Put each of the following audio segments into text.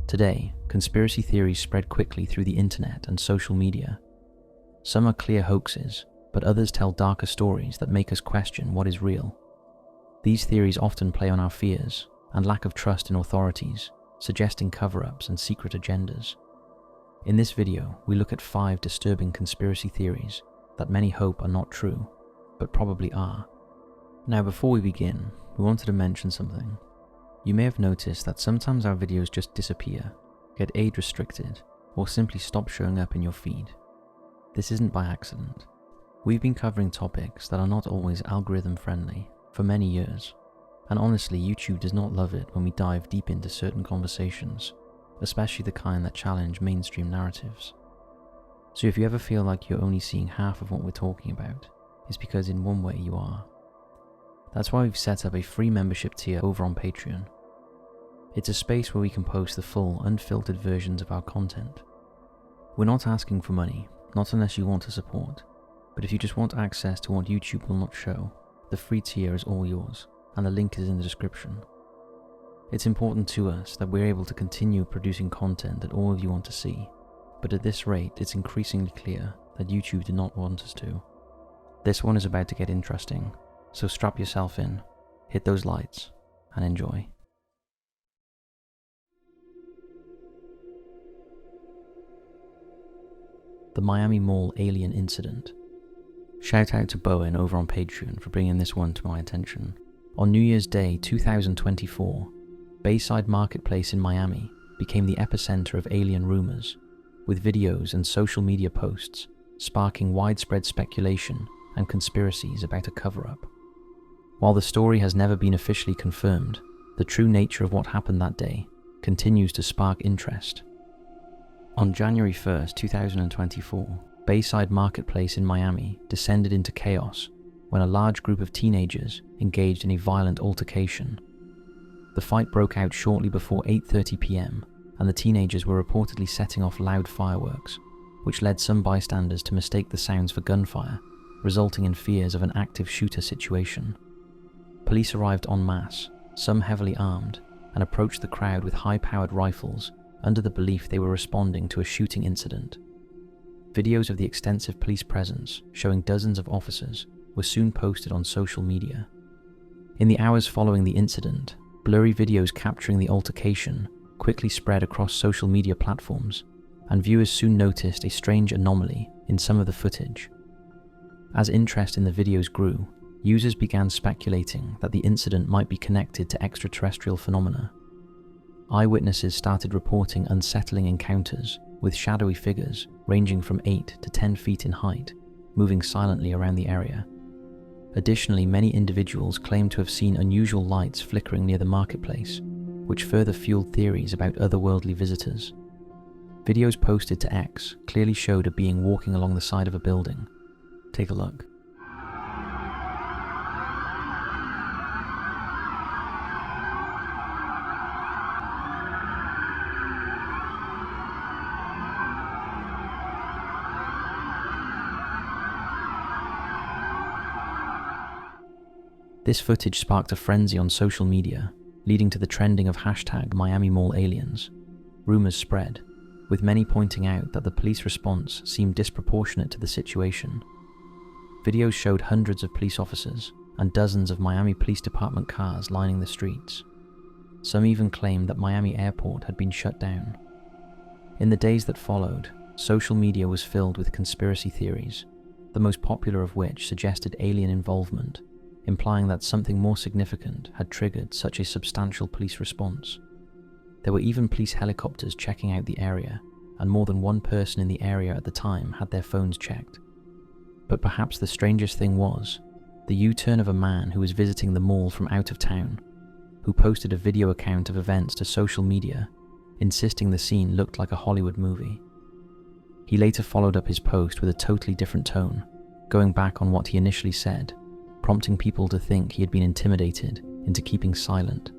Today, conspiracy theories spread quickly through the internet and social media. Some are clear hoaxes, but others tell darker stories that make us question what is real. These theories often play on our fears and lack of trust in authorities, suggesting cover-ups and secret agendas. In this video, we look at 5 disturbing conspiracy theories that many hope are not true, but probably are. Now, before we begin, we wanted to mention something. You may have noticed that sometimes our videos just disappear, get age restricted, or simply stop showing up in your feed. This isn't by accident. We've been covering topics that are not always algorithm friendly for many years, and honestly, YouTube does not love it when we dive deep into certain conversations, especially the kind that challenge mainstream narratives. So if you ever feel like you're only seeing half of what we're talking about, it's because in one way you are. That's why we've set up a free membership tier over on Patreon. It's a space where we can post the full, unfiltered versions of our content. We're not asking for money, not unless you want to support, but if you just want access to what YouTube will not show, the free tier is all yours, and the link is in the description. It's important to us that we're able to continue producing content that all of you want to see, but at this rate, it's increasingly clear that YouTube did not want us to. This one is about to get interesting, so strap yourself in, hit those lights, and enjoy. The Miami Mall alien incident. Shout out to Bowen over on Patreon for bringing this one to my attention. On New Year's Day 2024, Bayside Marketplace in Miami became the epicenter of alien rumors, with videos and social media posts sparking widespread speculation and conspiracies about a cover-up. While the story has never been officially confirmed, the true nature of what happened that day continues to spark interest. On January 1st, 2024, Bayside Marketplace in Miami descended into chaos when a large group of teenagers engaged in a violent altercation. The fight broke out shortly before 8:30 p.m, and the teenagers were reportedly setting off loud fireworks, which led some bystanders to mistake the sounds for gunfire, resulting in fears of an active shooter situation. Police arrived en masse, some heavily armed, and approached the crowd with high-powered rifles under the belief they were responding to a shooting incident. Videos of the extensive police presence, showing dozens of officers, were soon posted on social media. In the hours following the incident, blurry videos capturing the altercation quickly spread across social media platforms, and viewers soon noticed a strange anomaly in some of the footage. As interest in the videos grew, users began speculating that the incident might be connected to extraterrestrial phenomena. Eyewitnesses started reporting unsettling encounters with shadowy figures ranging from 8 to 10 feet in height, moving silently around the area. Additionally, many individuals claimed to have seen unusual lights flickering near the marketplace, which further fueled theories about otherworldly visitors. Videos posted to X clearly showed a being walking along the side of a building. Take a look. This footage sparked a frenzy on social media, leading to the trending of #MiamiMallAliens. Rumors spread, with many pointing out that the police response seemed disproportionate to the situation. Videos showed hundreds of police officers and dozens of Miami Police Department cars lining the streets. Some even claimed that Miami Airport had been shut down. In the days that followed, social media was filled with conspiracy theories, the most popular of which suggested alien involvement, implying that something more significant had triggered such a substantial police response. There were even police helicopters checking out the area, and more than one person in the area at the time had their phones checked. But perhaps the strangest thing was the U-turn of a man who was visiting the mall from out of town, who posted a video account of events to social media, insisting the scene looked like a Hollywood movie. He later followed up his post with a totally different tone, going back on what he initially said, prompting people to think he had been intimidated into keeping silent.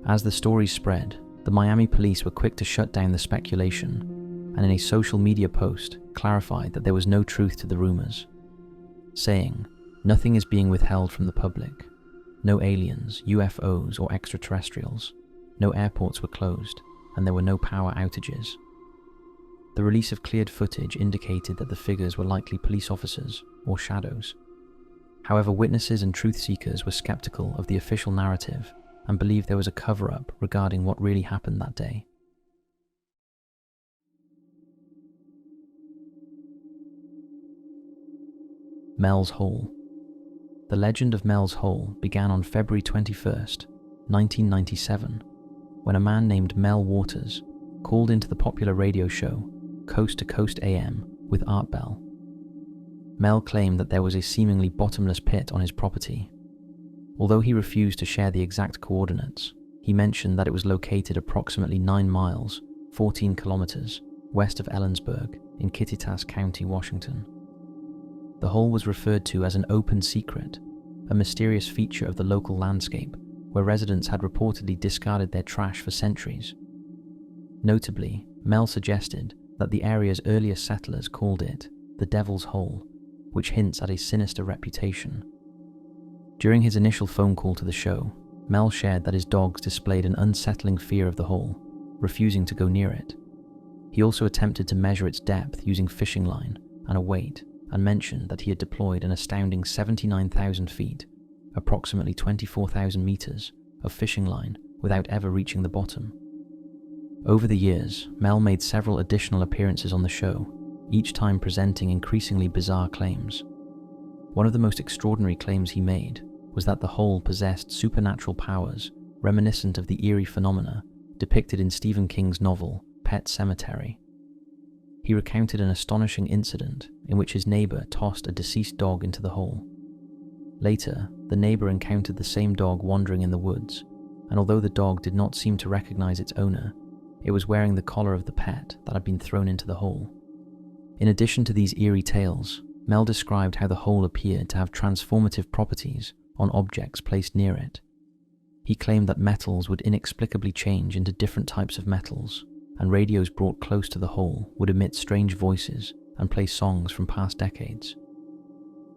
As the stories spread, the Miami police were quick to shut down the speculation, and in a social media post clarified that there was no truth to the rumors, saying, "Nothing is being withheld from the public. No aliens, UFOs, or extraterrestrials. No airports were closed, and there were no power outages. The release of cleared footage indicated that the figures were likely police officers or shadows. However, witnesses and truth seekers were skeptical of the official narrative and believed there was a cover-up regarding what really happened that day. Mel's Hole. The legend of Mel's Hole began on February 21st, 1997, when a man named Mel Waters called into the popular radio show Coast to Coast AM with Art Bell. Mel claimed that there was a seemingly bottomless pit on his property. Although he refused to share the exact coordinates, he mentioned that it was located approximately 9 miles, 14 kilometers, west of Ellensburg in Kittitas County, Washington. The hole was referred to as an open secret, a mysterious feature of the local landscape where residents had reportedly discarded their trash for centuries. Notably, Mel suggested that the area's earliest settlers called it the Devil's Hole, which hints at a sinister reputation. During his initial phone call to the show, Mel shared that his dogs displayed an unsettling fear of the hole, refusing to go near it. He also attempted to measure its depth using fishing line and a weight, and mentioned that he had deployed an astounding 79,000 feet, approximately 24,000 meters, of fishing line without ever reaching the bottom. Over the years, Mel made several additional appearances on the show, each time presenting increasingly bizarre claims. One of the most extraordinary claims he made was that the hole possessed supernatural powers reminiscent of the eerie phenomena depicted in Stephen King's novel Pet Sematary. He recounted an astonishing incident in which his neighbor tossed a deceased dog into the hole. Later, the neighbor encountered the same dog wandering in the woods, and although the dog did not seem to recognize its owner, it was wearing the collar of the pet that had been thrown into the hole. In addition to these eerie tales, Mel described how the hole appeared to have transformative properties on objects placed near it. He claimed that metals would inexplicably change into different types of metals, and radios brought close to the hole would emit strange voices and play songs from past decades.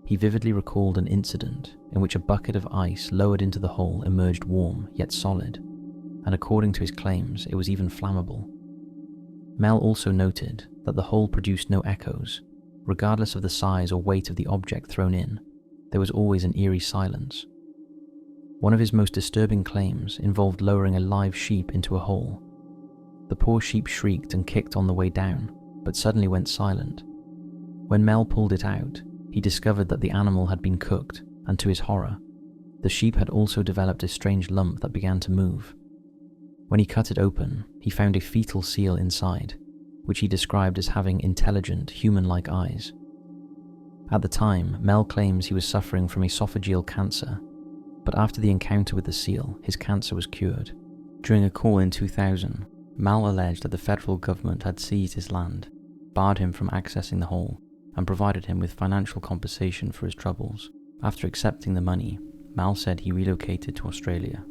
He vividly recalled an incident in which a bucket of ice lowered into the hole emerged warm yet solid, and according to his claims, it was even flammable. Mel also noted that the hole produced no echoes. Regardless of the size or weight of the object thrown in, there was always an eerie silence. One of his most disturbing claims involved lowering a live sheep into a hole. The poor sheep shrieked and kicked on the way down, but suddenly went silent. When Mel pulled it out, he discovered that the animal had been cooked, and to his horror, the sheep had also developed a strange lump that began to move. When he cut it open, he found a fetal seal inside, which he described as having intelligent, human-like eyes. At the time, Mel claims he was suffering from esophageal cancer, but after the encounter with the seal, his cancer was cured. During a call in 2000, Mel alleged that the federal government had seized his land, barred him from accessing the hole, and provided him with financial compensation for his troubles. After accepting the money, Mel said he relocated to Australia.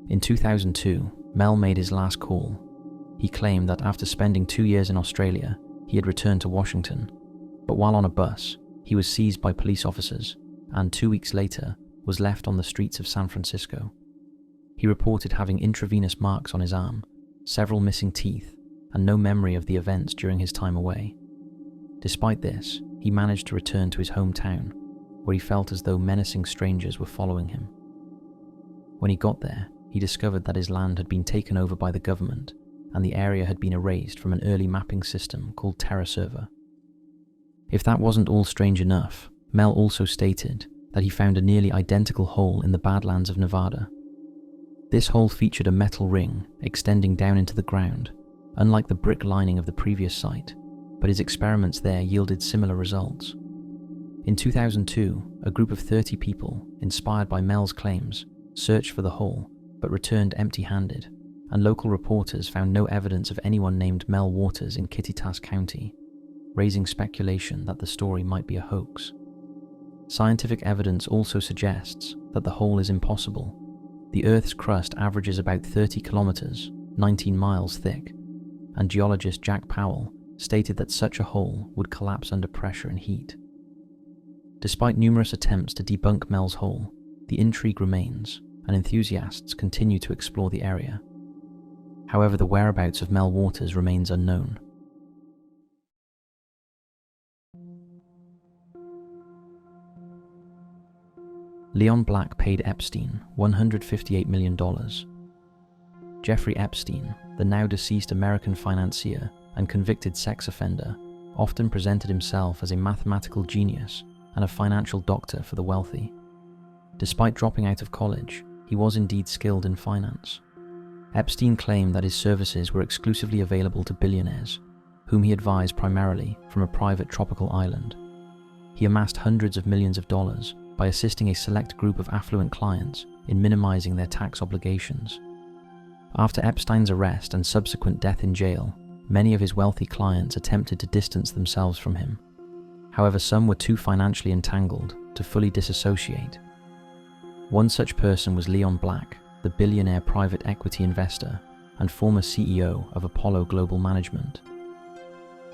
In 2002, Mel made his last call. He claimed that after spending 2 years in Australia, he had returned to Washington, but while on a bus, he was seized by police officers and 2 weeks later was left on the streets of San Francisco. He reported having intravenous marks on his arm, several missing teeth, and no memory of the events during his time away. Despite this, he managed to return to his hometown, where he felt as though menacing strangers were following him. When he got there, he discovered that his land had been taken over by the government, and the area had been erased from an early mapping system called TerraServer. If that wasn't all strange enough, Mel also stated that he found a nearly identical hole in the Badlands of Nevada. This hole featured a metal ring extending down into the ground, unlike the brick lining of the previous site, but his experiments there yielded similar results. In 2002, a group of 30 people, inspired by Mel's claims, searched for the hole, but returned empty-handed, and local reporters found no evidence of anyone named Mel Waters in Kittitas County, raising speculation that the story might be a hoax. Scientific evidence also suggests that the hole is impossible. The Earth's crust averages about 30 kilometers, 19 miles thick, and geologist Jack Powell stated that such a hole would collapse under pressure and heat. Despite numerous attempts to debunk Mel's hole, the intrigue remains, and enthusiasts continue to explore the area. However, the whereabouts of Mel Waters remains unknown. Leon Black paid Epstein $158 million. Jeffrey Epstein, the now deceased American financier and convicted sex offender, often presented himself as a mathematical genius and a financial doctor for the wealthy. Despite dropping out of college, he was indeed skilled in finance. Epstein claimed that his services were exclusively available to billionaires, whom he advised primarily from a private tropical island. He amassed hundreds of millions of dollars by assisting a select group of affluent clients in minimizing their tax obligations. After Epstein's arrest and subsequent death in jail, many of his wealthy clients attempted to distance themselves from him. However, some were too financially entangled to fully disassociate. One such person was Leon Black, the billionaire private equity investor and former CEO of Apollo Global Management.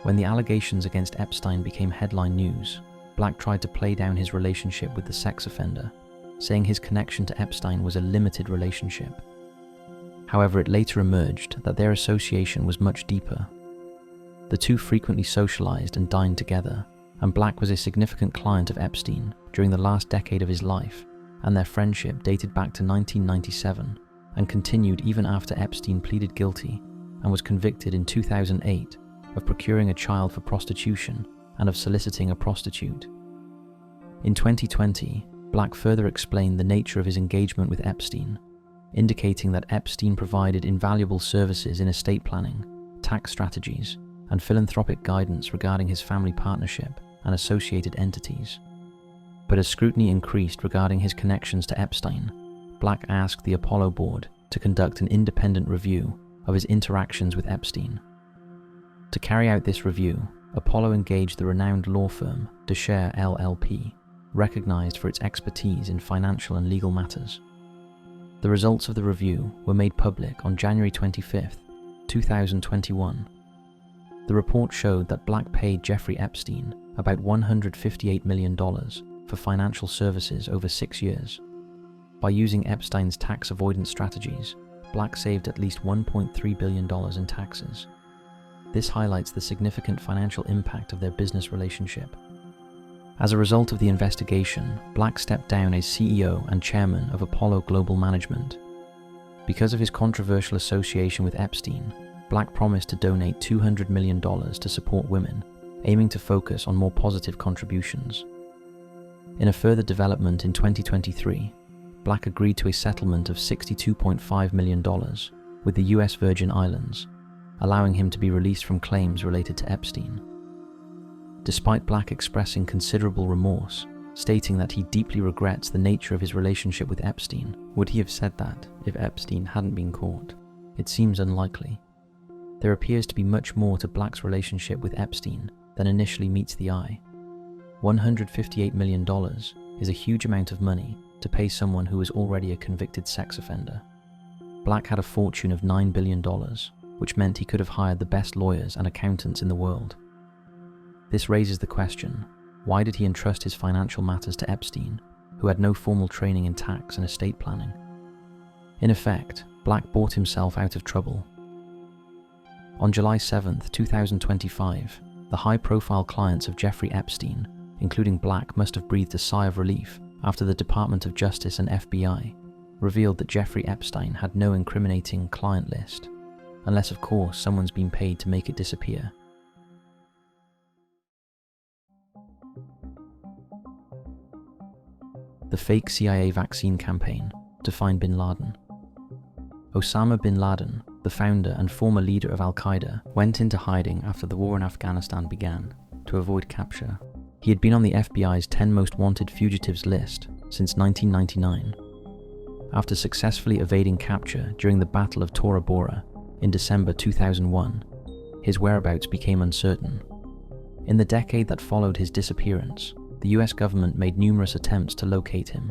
When the allegations against Epstein became headline news, Black tried to play down his relationship with the sex offender, saying his connection to Epstein was a limited relationship. However, it later emerged that their association was much deeper. The two frequently socialized and dined together, and Black was a significant client of Epstein during the last decade of his life, and their friendship dated back to 1997 and continued even after Epstein pleaded guilty and was convicted in 2008 of procuring a child for prostitution and of soliciting a prostitute. In 2020, Black further explained the nature of his engagement with Epstein, indicating that Epstein provided invaluable services in estate planning, tax strategies, and philanthropic guidance regarding his family partnership and associated entities. But as scrutiny increased regarding his connections to Epstein, Black asked the Apollo board to conduct an independent review of his interactions with Epstein. To carry out this review, Apollo engaged the renowned law firm DeShare LLP, recognized for its expertise in financial and legal matters. The results of the review were made public on January 25, 2021. The report showed that Black paid Jeffrey Epstein about $158 million for financial services over 6 years. By using Epstein's tax avoidance strategies, Black saved at least $1.3 billion in taxes. This highlights the significant financial impact of their business relationship. As a result of the investigation, Black stepped down as CEO and chairman of Apollo Global Management. Because of his controversial association with Epstein, Black promised to donate $200 million to support women, aiming to focus on more positive contributions. In a further development in 2023, Black agreed to a settlement of $62.5 million with the US Virgin Islands, allowing him to be released from claims related to Epstein. Despite Black expressing considerable remorse, stating that he deeply regrets the nature of his relationship with Epstein, would he have said that if Epstein hadn't been caught? It seems unlikely. There appears to be much more to Black's relationship with Epstein than initially meets the eye. $158 million is a huge amount of money to pay someone who was already a convicted sex offender. Black had a fortune of $9 billion, which meant he could have hired the best lawyers and accountants in the world. This raises the question, why did he entrust his financial matters to Epstein, who had no formal training in tax and estate planning? In effect, Black bought himself out of trouble. On July 7, 2025, the high-profile clients of Jeffrey Epstein, including Black, must have breathed a sigh of relief after the Department of Justice and FBI revealed that Jeffrey Epstein had no incriminating client list, unless of course someone's been paid to make it disappear. The fake CIA vaccine campaign to find bin Laden. Osama bin Laden, the founder and former leader of Al-Qaeda, went into hiding after the war in Afghanistan began to avoid capture. He had been on the FBI's 10 most wanted fugitives list since 1999. After successfully evading capture during the Battle of Tora Bora in December 2001, his whereabouts became uncertain. In the decade that followed his disappearance, the US government made numerous attempts to locate him.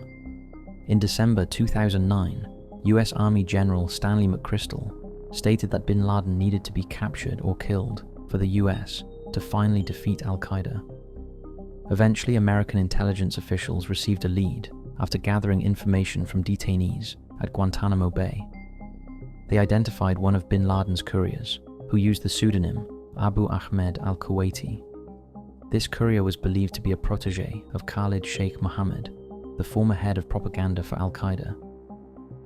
In December 2009, US Army General Stanley McChrystal stated that bin Laden needed to be captured or killed for the US to finally defeat Al-Qaeda. Eventually, American intelligence officials received a lead after gathering information from detainees at Guantanamo Bay. they identified one of bin Laden's couriers, who used the pseudonym Abu Ahmed al-Kuwaiti. This courier was believed to be a protege of Khalid Sheikh Mohammed, the former head of propaganda for Al-Qaeda.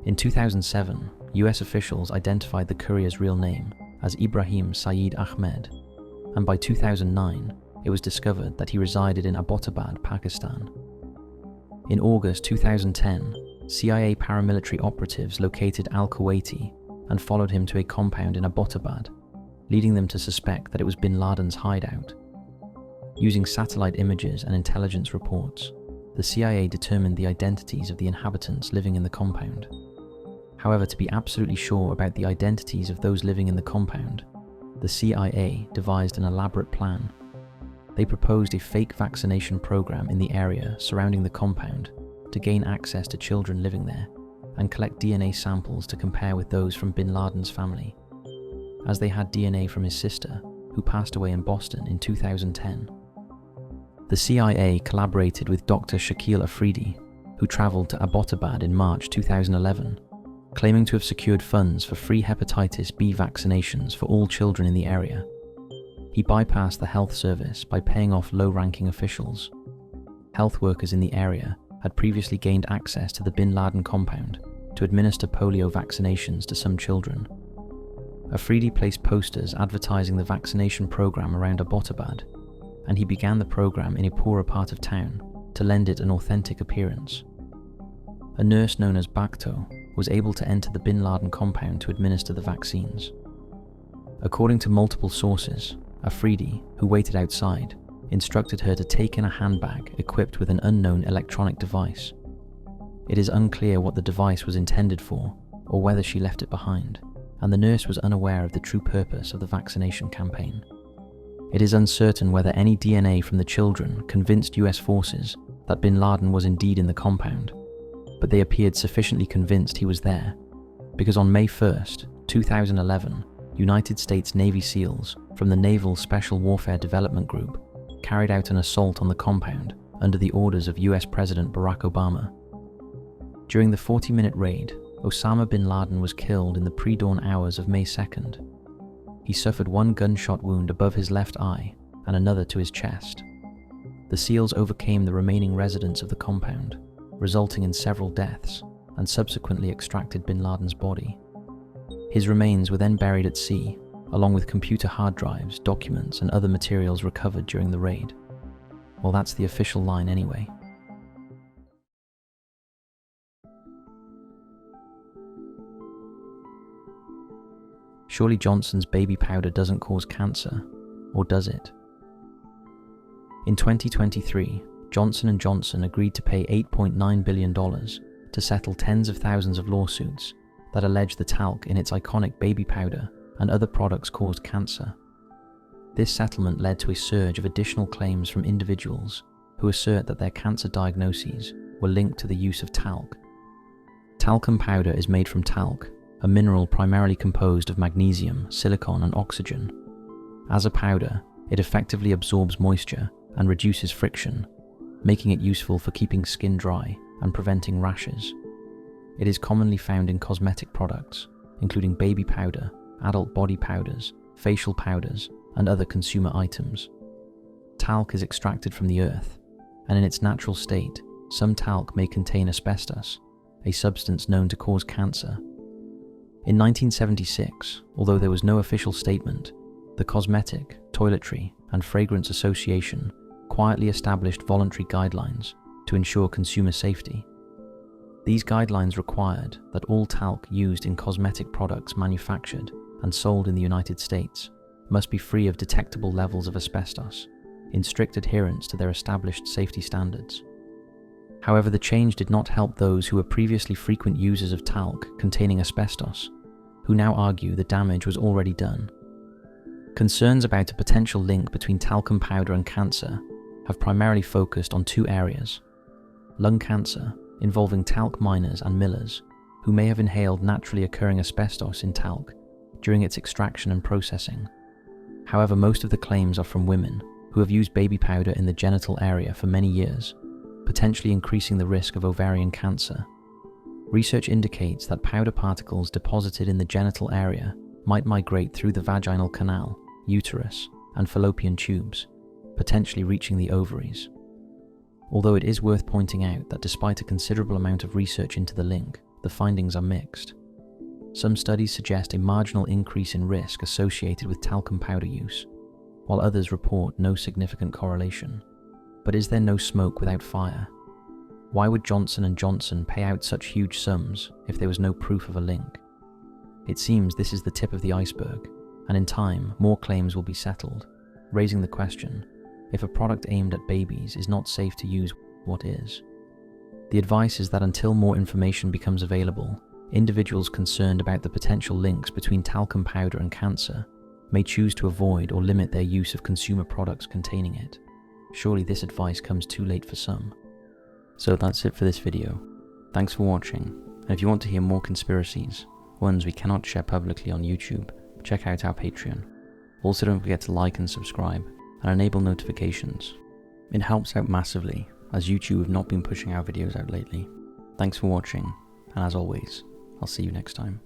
In 2007, US officials identified the courier's real name as Ibrahim Saeed Ahmed, and by 2009, it was discovered that he resided in Abbottabad, Pakistan. In August 2010, CIA paramilitary operatives located al-Kuwaiti and followed him to a compound in Abbottabad, leading them to suspect that it was bin Laden's hideout. Using satellite images and intelligence reports, the CIA determined the identities of the inhabitants living in the compound. However, to be absolutely sure about the identities of those living in the compound, the CIA devised an elaborate plan. They proposed a fake vaccination program in the area surrounding the compound to gain access to children living there and collect DNA samples to compare with those from bin Laden's family, as they had DNA from his sister, who passed away in Boston in 2010. The CIA collaborated with Dr. Shakil Afridi, who traveled to Abbottabad in March 2011, claiming to have secured funds for free hepatitis B vaccinations for all children in the area. He bypassed the health service by paying off low-ranking officials. Health workers in the area had previously gained access to the bin Laden compound to administer polio vaccinations to some children. Afridi placed posters advertising the vaccination program around Abbottabad, and he began the program in a poorer part of town to lend it an authentic appearance. A nurse known as Bakhto was able to enter the bin Laden compound to administer the vaccines. According to multiple sources, Afridi, who waited outside, instructed her to take in a handbag equipped with an unknown electronic device. It is unclear what the device was intended for or whether she left it behind, and the nurse was unaware of the true purpose of the vaccination campaign. It is uncertain whether any DNA from the children convinced US forces that bin Laden was indeed in the compound, but they appeared sufficiently convinced he was there, because on May 1st, 2011, United States Navy SEALs from the Naval Special Warfare Development Group carried out an assault on the compound under the orders of US President Barack Obama. During the 40-minute raid, Osama bin Laden was killed in the pre-dawn hours of May 2nd. He suffered one gunshot wound above his left eye and another to his chest. The SEALs overcame the remaining residents of the compound, resulting in several deaths, and subsequently extracted bin Laden's body. His remains were then buried at sea, along with computer hard drives, documents, and other materials recovered during the raid. Well, that's the official line anyway. Surely Johnson's baby powder doesn't cause cancer, or does it? In 2023, Johnson & Johnson agreed to pay $8.9 billion to settle tens of thousands of lawsuits that allege the talc in its iconic baby powder and other products caused cancer. This settlement led to a surge of additional claims from individuals who assert that their cancer diagnoses were linked to the use of talc. Talcum powder is made from talc, a mineral primarily composed of magnesium, silicon, and oxygen. As a powder, it effectively absorbs moisture and reduces friction, making it useful for keeping skin dry and preventing rashes. It is commonly found in cosmetic products, including baby powder, adult body powders, facial powders, and other consumer items. Talc is extracted from the earth, and in its natural state, some talc may contain asbestos, a substance known to cause cancer. In 1976, although there was no official statement, the Cosmetic, Toiletry, and Fragrance Association quietly established voluntary guidelines to ensure consumer safety. These guidelines required that all talc used in cosmetic products manufactured and sold in the United States must be free of detectable levels of asbestos, in strict adherence to their established safety standards. However, the change did not help those who were previously frequent users of talc containing asbestos, who now argue the damage was already done. Concerns about a potential link between talcum powder and cancer have primarily focused on two areas: lung cancer, involving talc miners and millers, who may have inhaled naturally occurring asbestos in talc during its extraction and processing. However, most of the claims are from women who have used baby powder in the genital area for many years, potentially increasing the risk of ovarian cancer. Research indicates that powder particles deposited in the genital area might migrate through the vaginal canal, uterus, and fallopian tubes, potentially reaching the ovaries. Although it is worth pointing out that despite a considerable amount of research into the link, the findings are mixed. Some studies suggest a marginal increase in risk associated with talcum powder use, while others report no significant correlation. But is there no smoke without fire? Why would Johnson & Johnson pay out such huge sums if there was no proof of a link? It seems this is the tip of the iceberg, and in time, more claims will be settled, raising the question, if a product aimed at babies is not safe to use, what is? The advice is that until more information becomes available, individuals concerned about the potential links between talcum powder and cancer may choose to avoid or limit their use of consumer products containing it. Surely this advice comes too late for some. So that's it for this video. Thanks for watching, and if you want to hear more conspiracies, ones we cannot share publicly on YouTube, check out our Patreon. Also, don't forget to like and subscribe, and enable notifications. It helps out massively, as YouTube have not been pushing our videos out lately. Thanks for watching, and as always, I'll see you next time.